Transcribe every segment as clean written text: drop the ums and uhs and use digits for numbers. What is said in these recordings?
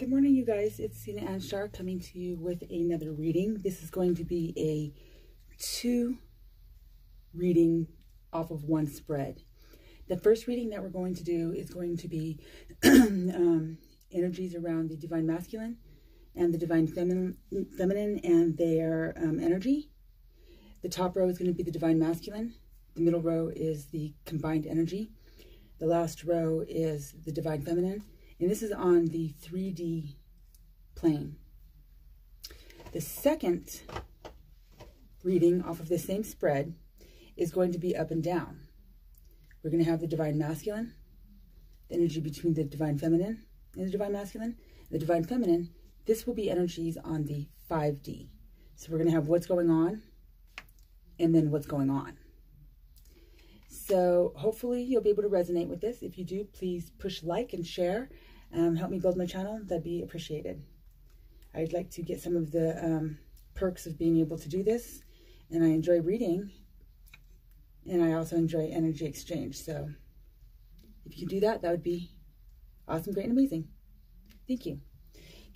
Good morning, you guys. It's Sina Anstar coming to you with another reading. This is going to be a 2 reading off of 1 spread. The first reading that we're going to do is going to be energies around the Divine Masculine and the Divine Feminine and their energy. The top row is going to be the Divine Masculine. The middle row is the combined energy. The last row is the Divine Feminine. And this is on the 3D plane. The second reading off of the same spread is going to be up and down. We're going to have the Divine Masculine, the energy between the Divine Feminine and the Divine Masculine. The Divine Feminine, this will be energies on the 5D. So we're going to have what's going on and then what's going on. So hopefully you'll be able to resonate with this. If you do, please push like and share. Help me build my channel. That'd be appreciated. I'd like to get some of the perks of being able to do this. And I enjoy reading. And I also enjoy energy exchange. So if you can do that, that would be awesome, great, and amazing. Thank you.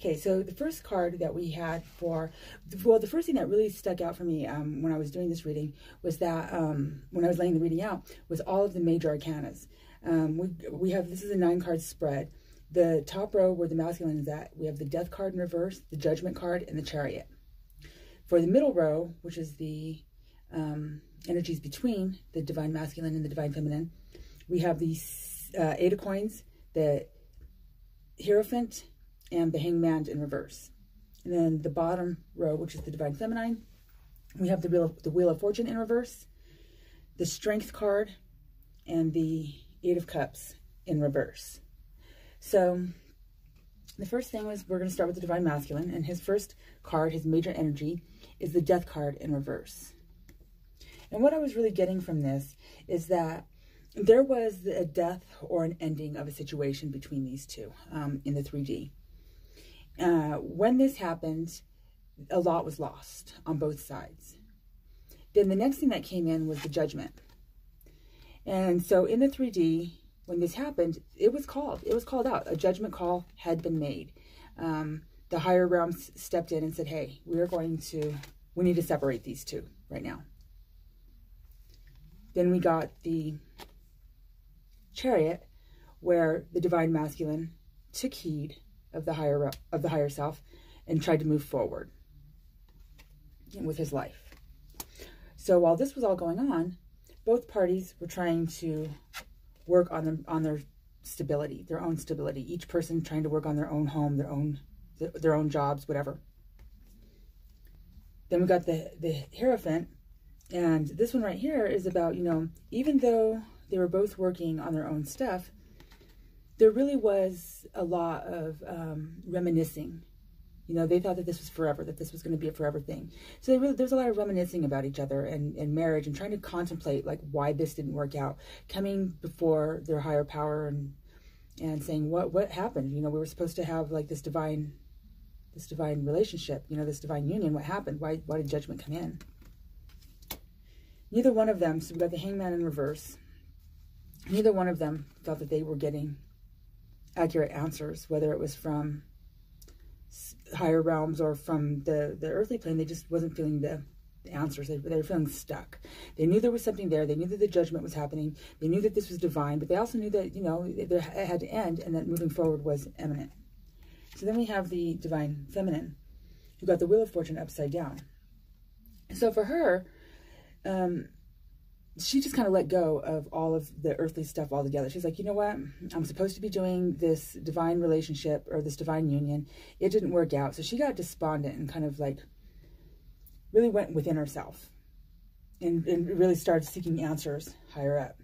Okay, so the first card that we had for, well, the first thing that really stuck out for me when I was doing this reading was that when I was laying the reading out was all of the major arcanas. We have, this is a 9-card spread. The top row where the masculine is at, we have the Death card in reverse, the Judgment card, and the Chariot. For the middle row, which is the energies between the Divine Masculine and the Divine Feminine, we have the 8 of Coins, the Hierophant, and the Hangman in reverse. And then the bottom row, which is the Divine Feminine, we have the Wheel of Fortune in reverse, the Strength card, and the 8 of Cups in reverse. So the first thing was we're going to start with the Divine Masculine, and his first card, his major energy, is the Death card in reverse. And what I was really getting from this is that there was a death or an ending of a situation between these two in the 3D. When this happened, a lot was lost on both sides. Then the next thing that came in was the Judgment. And so in the 3D, when this happened, it was called out. A judgment call had been made. The higher realms stepped in and said, hey, we need to separate these two right now. Then we got the Chariot, where the Divine Masculine took heed of the higher self and tried to move forward with his life. So while this was all going on, both parties were trying to work on their stability, their own stability. Each person trying to work on their own home, their own jobs, whatever. Then we got the Hierophant, and this one right here is about, you know, even though they were both working on their own stuff, there really was a lot of reminiscing. You know, they thought that this was forever, that this was going to be a forever thing. So there's a lot of reminiscing about each other and marriage, and trying to contemplate like why this didn't work out, coming before their higher power and saying what happened. You know, we were supposed to have like this divine relationship, you know, this divine union. What happened? Why did judgment come in? Neither one of them, so we got the Hangman in reverse. Neither one of them thought that they were getting accurate answers, whether it was from higher realms or from the earthly plane. They just wasn't feeling the answers. They were feeling stuck. They knew there was something there. They knew that the judgment was happening. They knew that this was divine, but they also knew that, you know, it had to end and that moving forward was imminent. So then we have the Divine Feminine, who got the Wheel of Fortune upside down. So for her, she just kind of let go of all of the earthly stuff altogether. She's like, you know what? I'm supposed to be doing this divine relationship or this divine union. It didn't work out. So she got despondent and kind of like really went within herself and really started seeking answers higher up.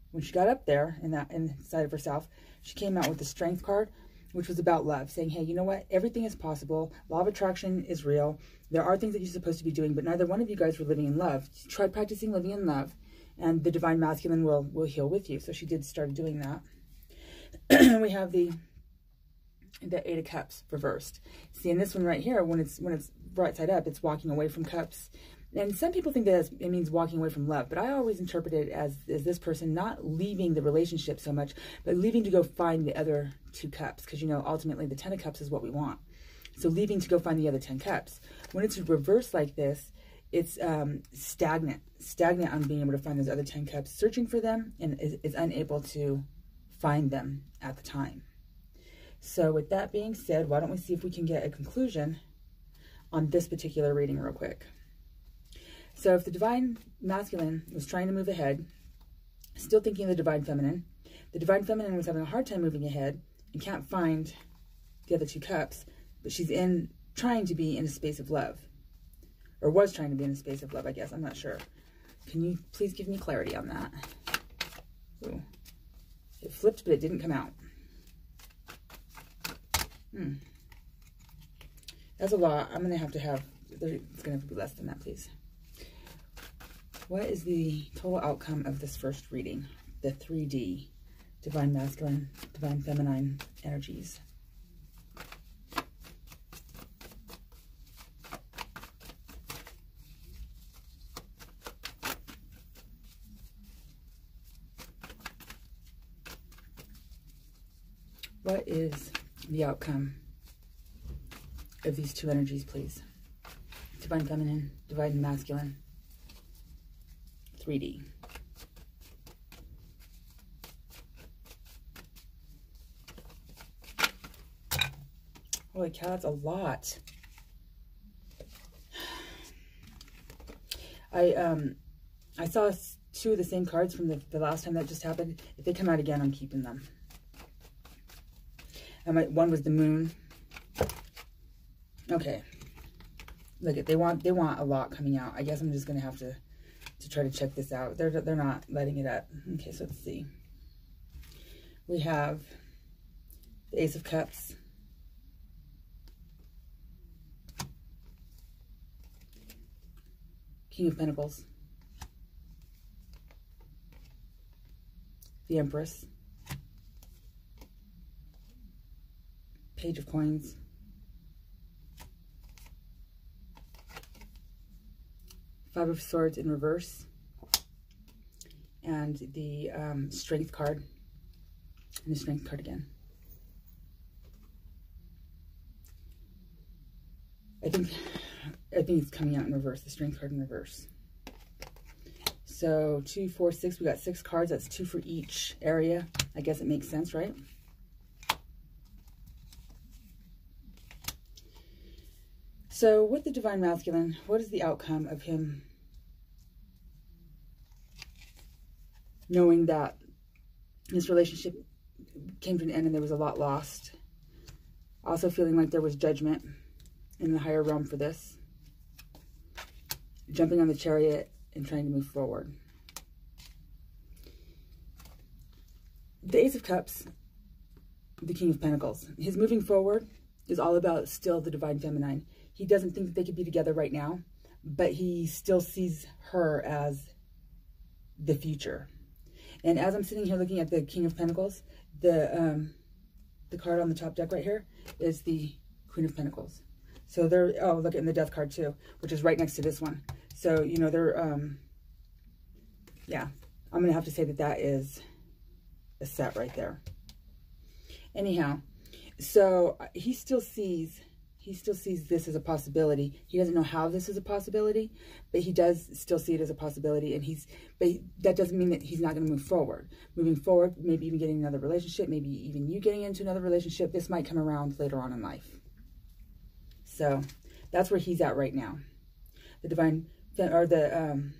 When she got up there inside of herself, she came out with the Strength card, which was about love, saying, hey, you know what? Everything is possible. Law of attraction is real. There are things that you're supposed to be doing, but neither one of you guys were living in love. Try practicing living in love, and the Divine Masculine will heal with you. So she did start doing that. We have the 8 of Cups reversed. See, in this one right here, when it's right side up, it's walking away from cups. And some people think that it means walking away from love, but I always interpret it as this person not leaving the relationship so much, but leaving to go find the other 2 cups. Because, you know, ultimately the 10 of cups is what we want. So leaving to go find the other 10 cups. When it's reversed like this, it's stagnant on being able to find those other 10 cups, searching for them, and is unable to find them at the time. So with that being said, why don't we see if we can get a conclusion on this particular reading real quick. So if the Divine Masculine was trying to move ahead, still thinking of the Divine Feminine was having a hard time moving ahead and can't find the other 2 cups, but she's trying to be in a space of love. Or was trying to be in a space of love, I guess. I'm not sure. Can you please give me clarity on that? Ooh. It flipped, but it didn't come out. That's a lot. I'm going to have, it's going to have to be less than that, please. What is the total outcome of this first reading? The 3D, Divine Masculine, Divine Feminine energies. What is the outcome of these 2 energies, please? Divine Feminine, Divine Masculine, 3D. Holy cow, that's a lot. I saw 2 of the same cards from the last time that just happened. If they come out again, I'm keeping them. One was the Moon. Okay. Look at, they want a lot coming out. I guess I'm just gonna have to try to check this out. They're not letting it up. Okay, so let's see. We have the Ace of Cups, King of Pentacles, the Empress, Page of Coins, Five of Swords in reverse, and the Strength card, and the Strength card again. I think it's coming out in reverse, the Strength card in reverse. So 2, 4, 6, we got 6 cards. That's 2 for each area. I guess it makes sense, right? So with the Divine Masculine, what is the outcome of him knowing that this relationship came to an end and there was a lot lost? Also feeling like there was judgment in the higher realm for this. Jumping on the Chariot and trying to move forward. The Ace of Cups, the King of Pentacles. His moving forward is all about still the Divine Feminine. He doesn't think that they could be together right now, but he still sees her as the future. And as I'm sitting here looking at the King of Pentacles, the card on the top deck right here is the Queen of Pentacles. So they're, oh, look at the Death card too, which is right next to this one. So, you know, they're, yeah, I'm going to have to say that that is a set right there. Anyhow, so he still sees this as a possibility. He doesn't know how this is a possibility, but he does still see it as a possibility. And but that doesn't mean that he's not going to move forward. Moving forward, maybe even getting another relationship, maybe even you getting into another relationship. This might come around later on in life. So that's where he's at right now. The Divine, or the,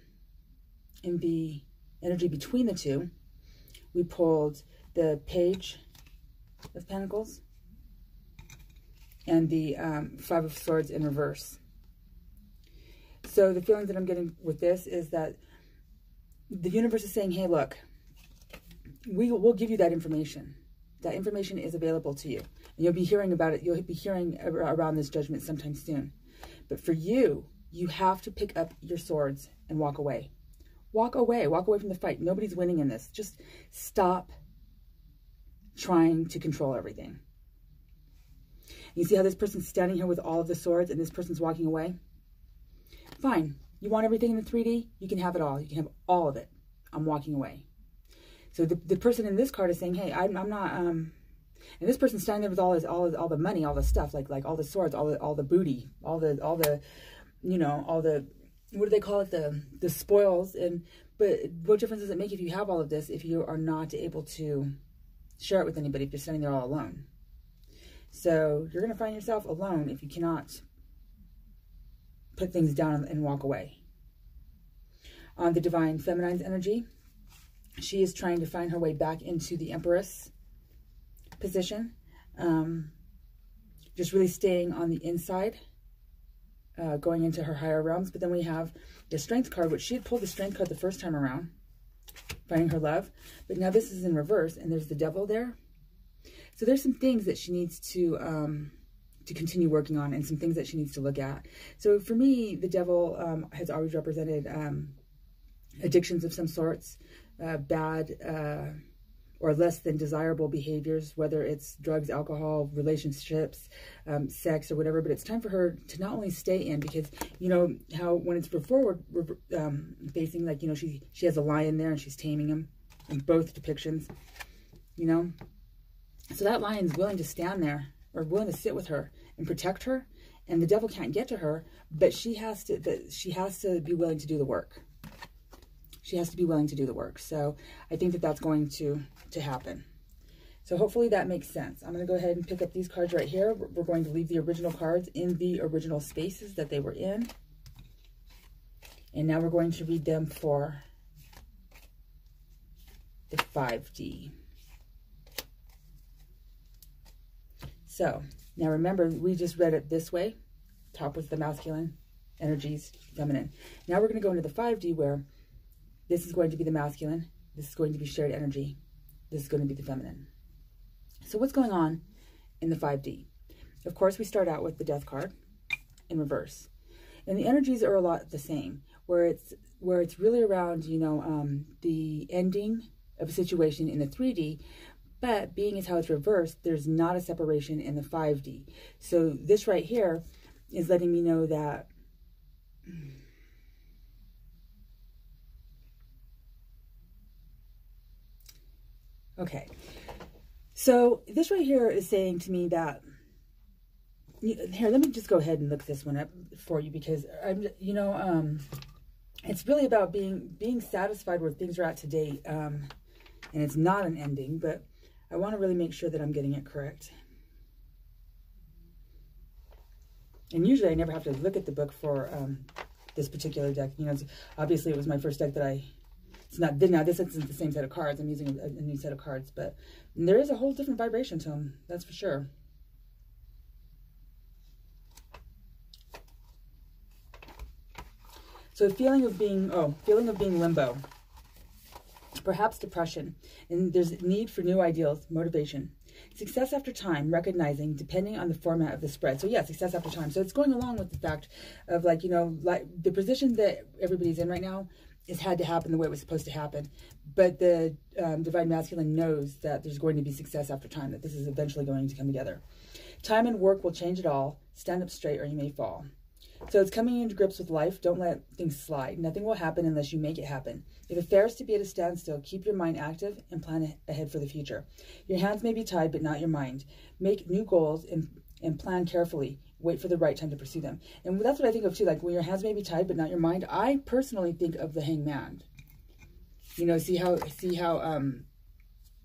in the energy between the two, we pulled the Page of Pentacles and the Five of Swords in reverse. So the feeling that I'm getting with this is that the universe is saying, hey, look, we'll give you that information. That information is available to you. And you'll be hearing about it. You'll be hearing around this judgment sometime soon. But for you, you have to pick up your swords and walk away. Walk away. Walk away from the fight. Nobody's winning in this. Just stop trying to control everything. You see how this person's standing here with all of the swords and this person's walking away? Fine. You want everything in the 3D? You can have it all. You can have all of it. I'm walking away. So the person in this card is saying, hey, I'm not, and this person's standing there with all the money, all the stuff, like all the swords, all the booty, all the, you know, all the, what do they call it? The spoils. But what difference does it make if you have all of this, if you are not able to share it with anybody, if you're standing there all alone? So you're going to find yourself alone if you cannot put things down and walk away. On the Divine Feminine's energy, she is trying to find her way back into the Empress position. Just really staying on the inside, going into her higher realms. But then we have the Strength card, which she had pulled the Strength card the first time around, finding her love. But now this is in reverse, and there's the Devil there. So there's some things that she needs to continue working on, and some things that she needs to look at. So for me, the Devil has always represented addictions of some sorts, bad or less than desirable behaviors, whether it's drugs, alcohol, relationships, sex, or whatever. But it's time for her to not only stay in, because, you know, how when it's forward facing, like, you know, she has a lion there and she's taming him in both depictions, you know. So that lion's willing to stand there, or willing to sit with her and protect her, and the Devil can't get to her, but she has to be willing to do the work. She has to be willing to do the work. So I think that that's going to happen. So hopefully that makes sense. I'm going to go ahead and pick up these cards right here. We're going to leave the original cards in the original spaces that they were in. And now we're going to read them for the 5D. So now remember, we just read it this way. Top was the masculine, energies, feminine. Now we're going to go into the 5D, where this is going to be the masculine. This is going to be shared energy. This is going to be the feminine. So what's going on in the 5D? Of course, we start out with the Death card in reverse. And the energies are a lot the same, where it's really around, you know, the ending of a situation in the 3D, but being as how it's reversed, there's not a separation in the 5D. So this right here is letting me know that okay, so this right here is saying to me that, here, let me just go ahead and look this one up for you, because I'm, you know, it's really about being satisfied where things are at today, and it's not an ending, but I want to really make sure that I'm getting it correct. And usually I never have to look at the book for this particular deck. You know, obviously it was my first deck that it's not, now this isn't the same set of cards. I'm using a new set of cards, but there is a whole different vibration to them. That's for sure. So feeling of being limbo, perhaps depression, and there's need for new ideals, motivation. Success after time, recognizing, depending on the format of the spread. So yeah, success after time. So it's going along with the fact of, like, you know, like the position that everybody's in right now has had to happen the way it was supposed to happen. But the Divine Masculine knows that there's going to be success after time, that this is eventually going to come together. Time and work will change it all. Stand up straight or you may fall. So it's coming into grips with life. Don't let things slide. Nothing will happen unless you make it happen. If affairs to be at a standstill, keep your mind active and plan ahead for the future. Your hands may be tied, but not your mind. Make new goals and plan carefully. Wait for the right time to pursue them. And that's what I think of too. Like, when your hands may be tied, but not your mind. I personally think of the Hangman. You know, see how it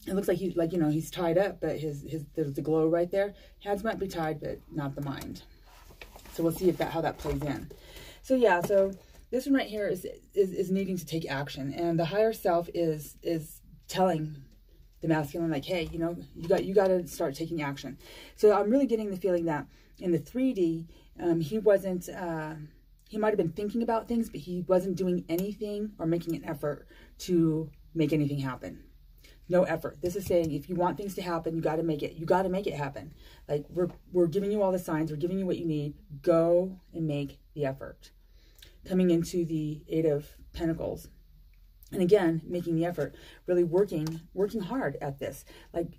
looks like he's, like, you know, he's tied up, but there's the glow right there. Hands might be tied, but not the mind. So we'll see if how that plays in. So yeah, so this one right here is needing to take action, and the higher self is telling the masculine, like, hey, you know, you got to start taking action. So I'm really getting the feeling that in the 3D, he wasn't, he might have been thinking about things, but he wasn't doing anything or making an effort to make anything happen. No effort. This is saying, if you want things to happen, you got to make it. You got to make it happen. Like, we're giving you all the signs. We're giving you what you need. Go and make the effort. Coming into the 8 of Pentacles. And again, making the effort. Really working hard at this. Like,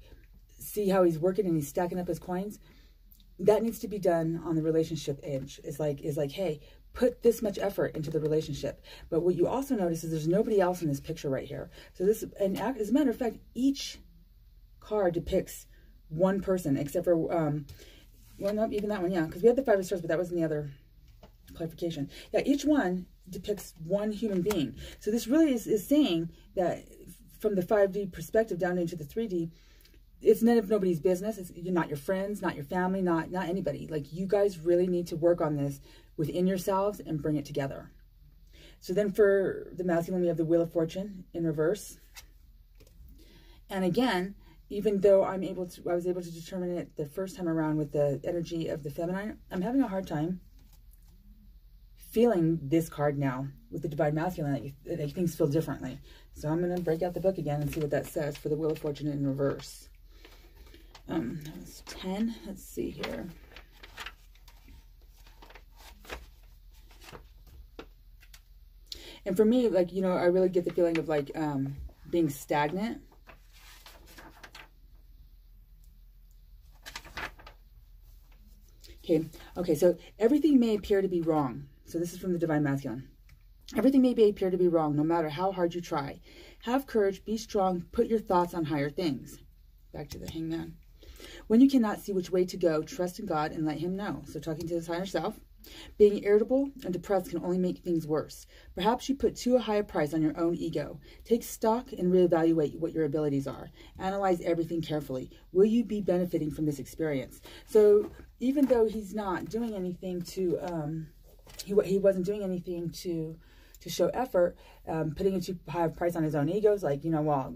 see how he's working and he's stacking up his coins? That needs to be done on the relationship edge. Is like, hey, put this much effort into the relationship. But what you also notice is there's nobody else in this picture right here. So this, and as a matter of fact, each card depicts one person, except for, well, no, even that one, yeah, because we had the Five of Swords, but that wasn't the other clarification. Yeah, each one depicts one human being. So this really is saying that from the 5D perspective down into the 3D, it's none of nobody's business. You're not your friends, not your family, not anybody. Like, you guys really need to work on this within yourselves and bring it together. So then for the masculine, we have the Wheel of Fortune in reverse. And again, even though I was able to determine it the first time around with the energy of the feminine, I'm having a hard time feeling this card now with the Divine Masculine, that things feel differently. So I'm going to break out the book again and see what that says for the Wheel of Fortune in reverse. That's 10. Let's see here. And for me, like, you know, I really get the feeling of like being stagnant. Okay, so everything may appear to be wrong. So this is from the Divine Masculine. Everything may appear to be wrong, no matter how hard you try. Have courage, be strong, put your thoughts on higher things. Back to the Hangman. When you cannot see which way to go, trust in God and let him know. So talking to his higher self. Being irritable and depressed can only make things worse. Perhaps you put too high a price on your own ego. Take stock and reevaluate what your abilities are. Analyze everything carefully. Will you be benefiting from this experience? So even though he's not doing anything to, he wasn't doing anything to show effort, putting a too high a price on his own egos, like, you know, well,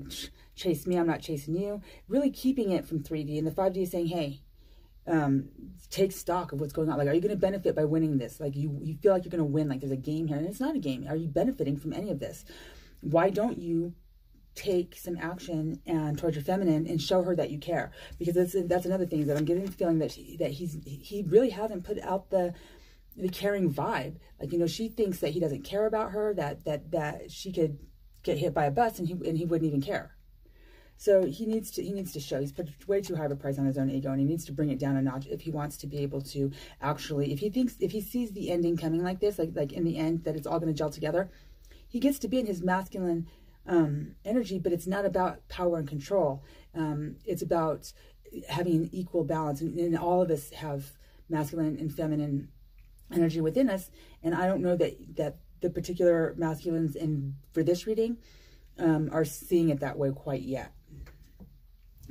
chase me, I'm not chasing you. Really keeping it from 3D. And the 5D is saying, hey, take stock of what's going on. Like, are you going to benefit by winning this? Like, you feel like you're going to win, like there's a game here, and it's not a game. Are you benefiting from any of this? Why don't you take some action and towards your feminine and show her that you care? Because that's another thing, that I'm getting the feeling that he really hasn't put out the caring vibe. Like, you know, she thinks that he doesn't care about her, that she could get hit by a bus and he wouldn't even care. So he needs to show. He's put way too high of a price on his own ego, and he needs to bring it down a notch if he wants to be able to actually, if he sees the ending coming like this, like in the end, that it's all going to gel together, he gets to be in his masculine energy. But it's not about power and control. It's about having an equal balance, and all of us have masculine and feminine energy within us. And I don't know that the particular masculines for this reading are seeing it that way quite yet.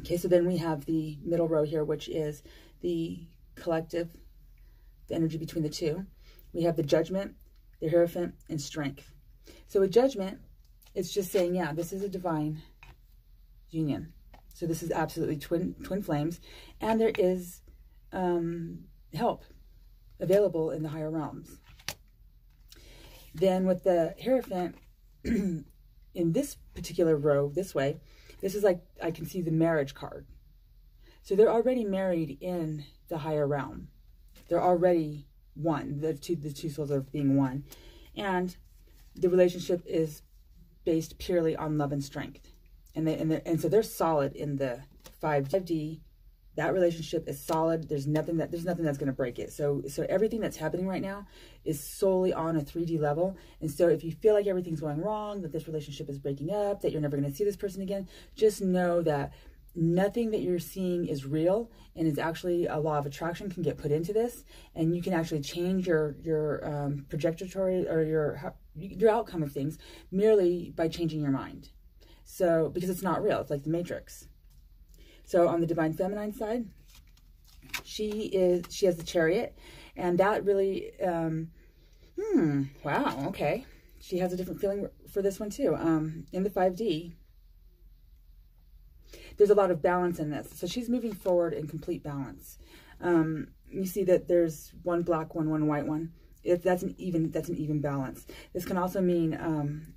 Okay, so then we have the middle row here, which is the collective, the energy between the two. We have the Judgment, the Hierophant, and Strength. So with Judgment, it's just saying, yeah, this is a divine union. So this is absolutely twin flames, and there is help available in the higher realms. Then with the Hierophant, in this particular row, this way, this is like, I can see the marriage card. So they're already married in the higher realm. They're already one. The two souls are being one. And the relationship is based purely on love and strength. And so they're solid in the 5D. That relationship is solid. There's nothing that's going to break it. So everything that's happening right now is solely on a 3D level. And so if you feel like everything's going wrong, that this relationship is breaking up, that you're never going to see this person again, just know that nothing that you're seeing is real, and is actually a law of attraction can get put into this, and you can actually change your trajectory or your outcome of things merely by changing your mind. So because it's not real, it's like the Matrix. So on the Divine Feminine side, she has the Chariot, and that really, wow, okay. She has a different feeling for this one too. In the 5D, there's a lot of balance in this. So she's moving forward in complete balance. You see that there's one black one, one white one. That's an even balance. This can also mean,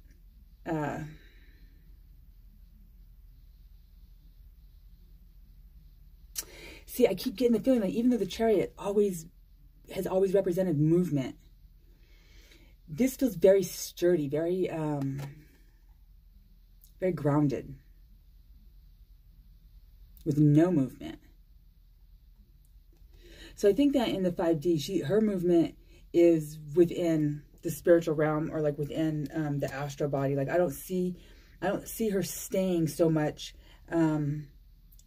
see, I keep getting the feeling that even though the Chariot has always represented movement, this feels very sturdy, very very grounded, with no movement. So I think that in the 5D, her movement is within the spiritual realm, or like within the astral body. Like I don't see her staying so much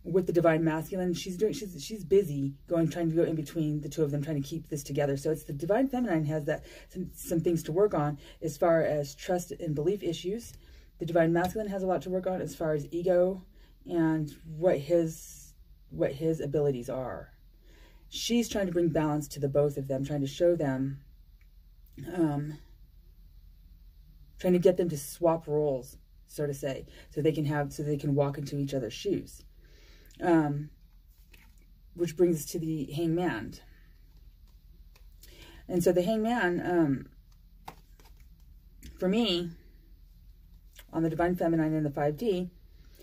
with the divine masculine. She's busy trying to go in between the two of them, trying to keep this together. So it's the divine feminine has some things to work on as far as trust and belief issues. The divine masculine has a lot to work on as far as ego and what his abilities are. She's trying to bring balance to the both of them, trying to show them, trying to get them to swap roles, so to say, so they can walk into each other's shoes. Which brings us to the hangman. And so the hangman, for me, on the divine feminine in the 5D,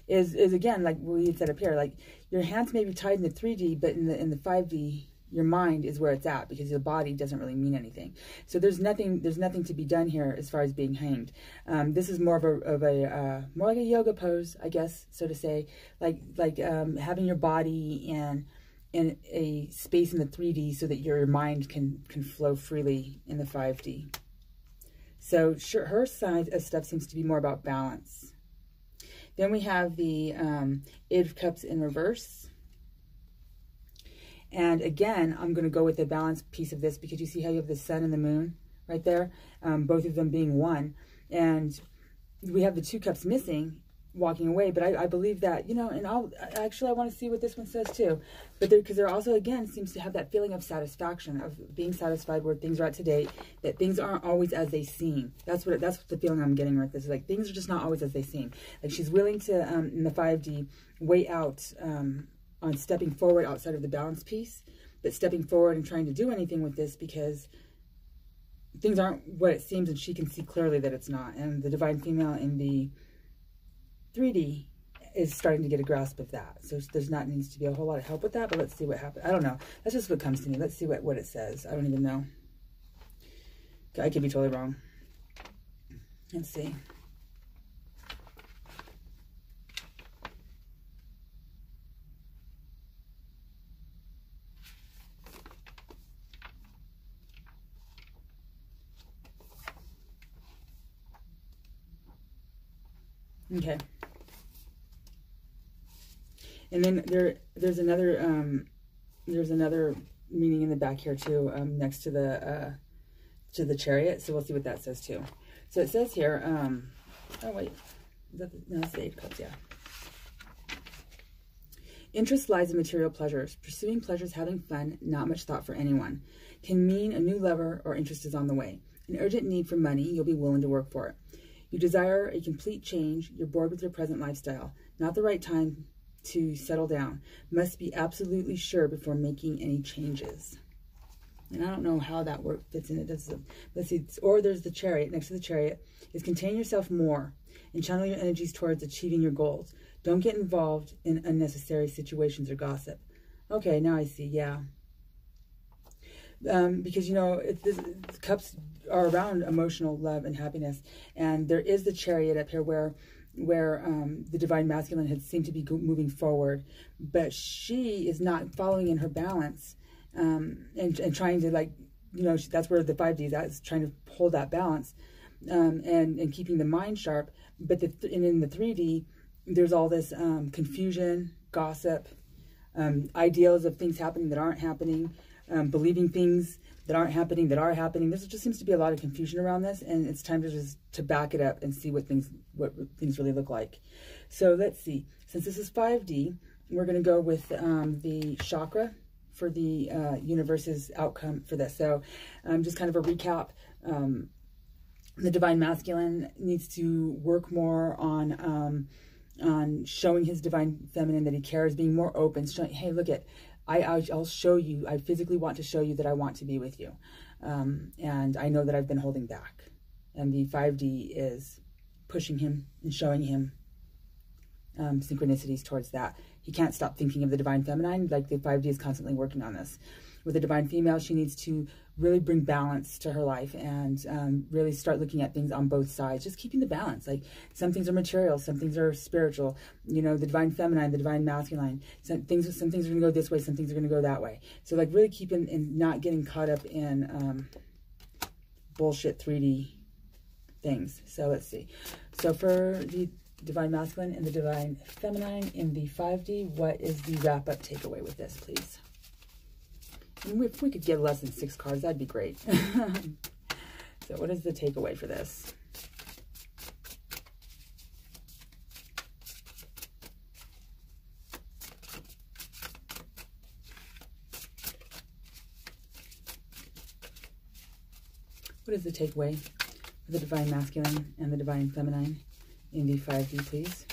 is again, like we had said up here, like your hands may be tied in the 3D, but in the 5D, your mind is where it's at, because your body doesn't really mean anything. So there's nothing to be done here as far as being hanged. This is more more like a yoga pose, I guess, so to say, like having your body in a space in the 3D so that your mind can flow freely in the 5D. So sure, her side of stuff seems to be more about balance. Then we have the Eight of Cups in reverse. And again, I'm going to go with the balance piece of this, because you see how you have the sun and the moon right there, both of them being one. And we have the 2 cups missing, walking away. But I believe that, you know, and I want to see what this one says too. But because there also, again, seems to have that feeling of satisfaction, of being satisfied where things are at today, that things aren't always as they seem. That's the feeling I'm getting with this. Is like things are just not always as they seem. Like she's willing to, in the 5D, weigh out on stepping forward outside of the balance piece, but stepping forward and trying to do anything with this, because things aren't what it seems, and she can see clearly that it's not. And the divine female in the 3D is starting to get a grasp of that. So there's not needs to be a whole lot of help with that, but let's see what happens. I don't know. That's just what comes to me. Let's see what it says. I don't even know. I could be totally wrong. Let's see. Okay. And then there's another meaning in the back here too, next to the Chariot. So we'll see what that says too. So it says here, oh wait, no, it's the 8 of Cups, yeah. Interest lies in material pleasures. Pursuing pleasures, having fun, not much thought for anyone. Can mean a new lover or interest is on the way. An urgent need for money, you'll be willing to work for it. You desire a complete change. You're bored with your present lifestyle. Not the right time to settle down. Must be absolutely sure before making any changes. And I don't know how that fits in it. Let's see. Or there's the Chariot. Next to the Chariot is contain yourself more and channel your energies towards achieving your goals. Don't get involved in unnecessary situations or gossip. Okay, now I see. Yeah. Because, you know, the cups are around emotional love and happiness. And there is the Chariot up here where the divine masculine had seemed to be moving forward, but she is not following in her balance, and trying to, like, you know, that's where the 5D is at, is trying to hold that balance, and keeping the mind sharp. But and in the 3D, there's all this confusion, gossip, ideals of things happening that aren't happening, believing things that aren't happening that are happening. There just seems to be a lot of confusion around this, and it's time to back it up and see what things really look like. So let's see. Since this is 5D, we're going to go with the chakra for the universe's outcome for this. So just kind of a recap. The divine masculine needs to work more on showing his divine feminine that he cares, being more open, showing, hey, look at, I'll show you, I physically want to show you that I want to be with you. And I know that I've been holding back. And the 5D is pushing him and showing him synchronicities towards that. He can't stop thinking of the divine feminine, like the 5D is constantly working on this. With the divine female, she needs to really bring balance to her life and really start looking at things on both sides, just keeping the balance. Like some things are material, some things are spiritual. You know, the divine feminine, the divine masculine. Some things are going to go this way, some things are going to go that way. So like really keeping and not getting caught up in bullshit 3D things. So let's see. So for the Divine Masculine and the Divine Feminine in the 5D, what is the wrap-up takeaway with this, please? And if we could get less than 6 cards, that'd be great. So what is the takeaway for this? What is the takeaway for the Divine Masculine and the Divine Feminine in the 5D, please?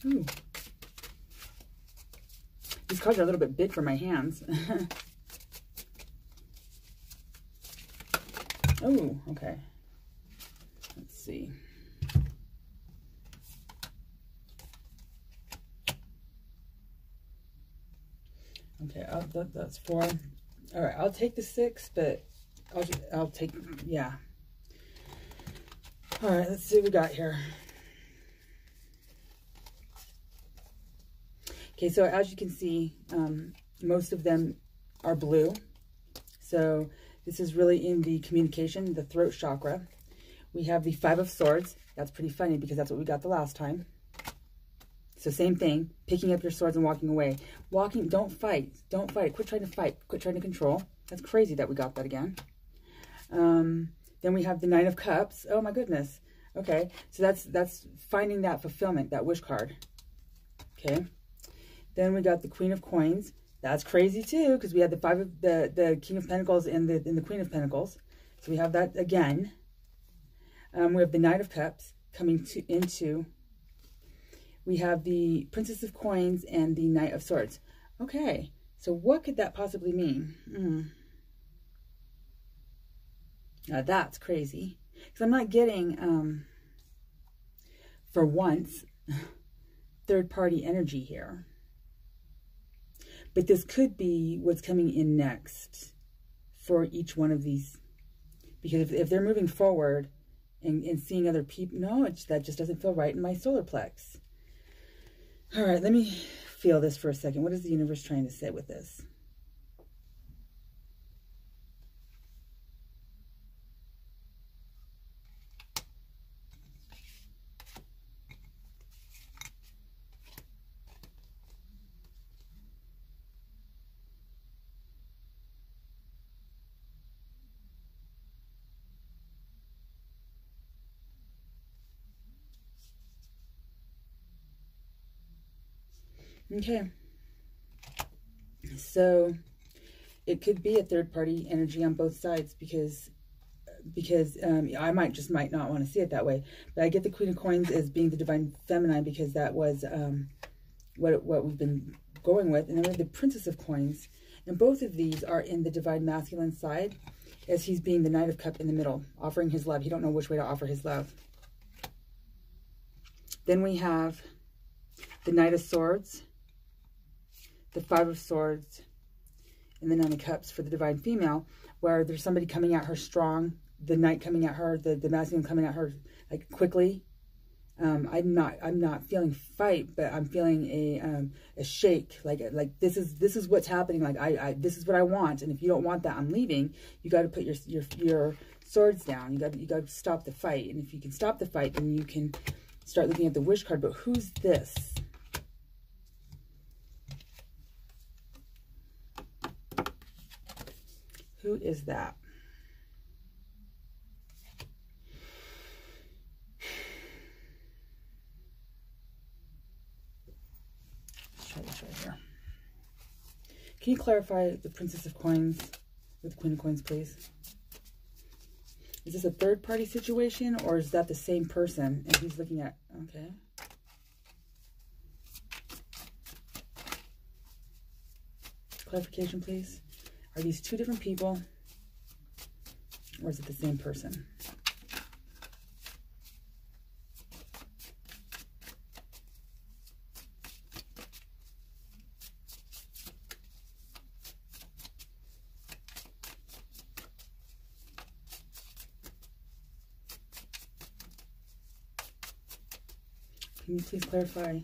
Ooh. These cards are a little bit big for my hands. Oh, okay. Let's see. Okay, that's 4. All right, I'll take the 6, but I'll take, yeah. All right, let's see what we got here. Okay, so as you can see, most of them are blue. So this is really in the communication, the throat chakra. We have the 5 of Swords. That's pretty funny because that's what we got the last time. So same thing, picking up your swords and walking away. Walking, don't fight. Don't fight. Quit trying to fight. Quit trying to control. That's crazy that we got that again. Then we have the 9 of Cups. Oh my goodness. Okay, so that's finding that fulfillment, that wish card. Okay. Then we got the Queen of Coins. That's crazy too, because we had the 5 of the King of Pentacles and the Queen of Pentacles. So we have that again. We have the Knight of Cups coming into. We have the Princess of Coins and the Knight of Swords. Okay, so what could that possibly mean? Now that's crazy. Because I'm not getting, for once, third-party energy here. But this could be what's coming in next for each one of these. Because if they're moving forward and seeing other people, no, that just doesn't feel right in my solar plex. All right, let me feel this for a second. What is the universe trying to say with this? Okay, so it could be a third-party energy on both sides because I might not want to see it that way. But I get the Queen of Coins as being the Divine Feminine because that was what we've been going with. And then we have the Princess of Coins. And both of these are in the Divine Masculine side as he's being the Knight of Cup in the middle, offering his love. He don't know which way to offer his love. Then we have the Knight of Swords, the 5 of Swords, and the 9 of Cups for the Divine Female, where there's somebody coming at her strong, the Knight coming at her, the Masculine coming at her like quickly. I'm not feeling fight, but I'm feeling a shake, like this is what's happening. Like this is what I want, and if you don't want that, I'm leaving. You got to put your swords down. You got to stop the fight, and if you can stop the fight, then you can start looking at the wish card. But who's this? Who is that? Let's try this right here. Can you clarify the Princess of Coins with the Queen of Coins, please? Is this a third-party situation, or is that the same person and he's looking at... Okay. Clarification, please. Are these two different people, or is it the same person? Can you please clarify?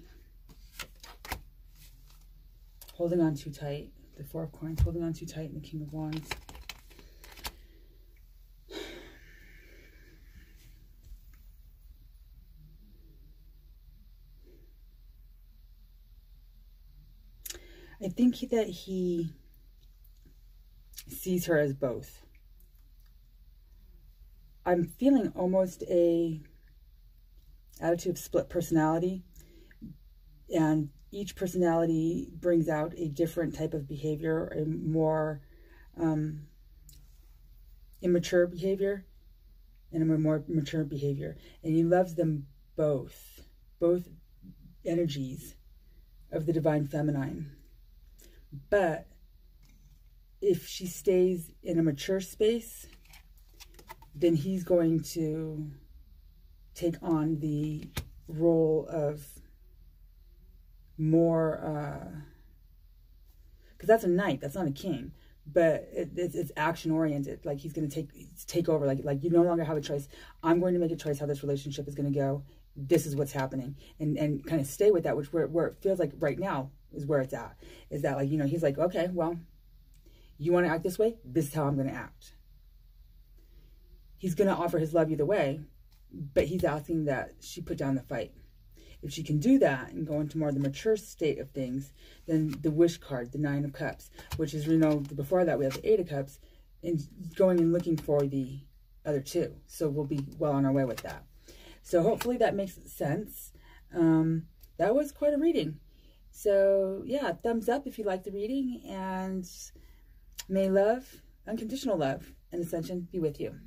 Holding on too tight. The 4 of Coins, holding on too tight, and the King of Wands. I think that he sees her as both. I'm feeling almost a attitude of split personality, and each personality brings out a different type of behavior, a more immature behavior and a more mature behavior. And he loves them both energies of the divine feminine. But if she stays in a mature space, then he's going to take on the role of more, because that's a knight, that's not a king, but it's action oriented. Like he's going to take over. Like you no longer have a choice. I'm going to make a choice how this relationship is going to go. This is what's happening, and kind of stay with that, which where it feels like right now is where it's at. Is that, like, you know, he's like, okay, well, you want to act this way, this is how I'm going to act. He's going to offer his love either way, but he's asking that she put down the fight. If she can do that and go into more of the mature state of things, then the wish card, the 9 of Cups, which is, you know, before that we have the 8 of Cups, and going and looking for the other 2. So we'll be well on our way with that. So hopefully that makes sense. That was quite a reading. So yeah, thumbs up if you like the reading, and may love, unconditional love, and ascension be with you.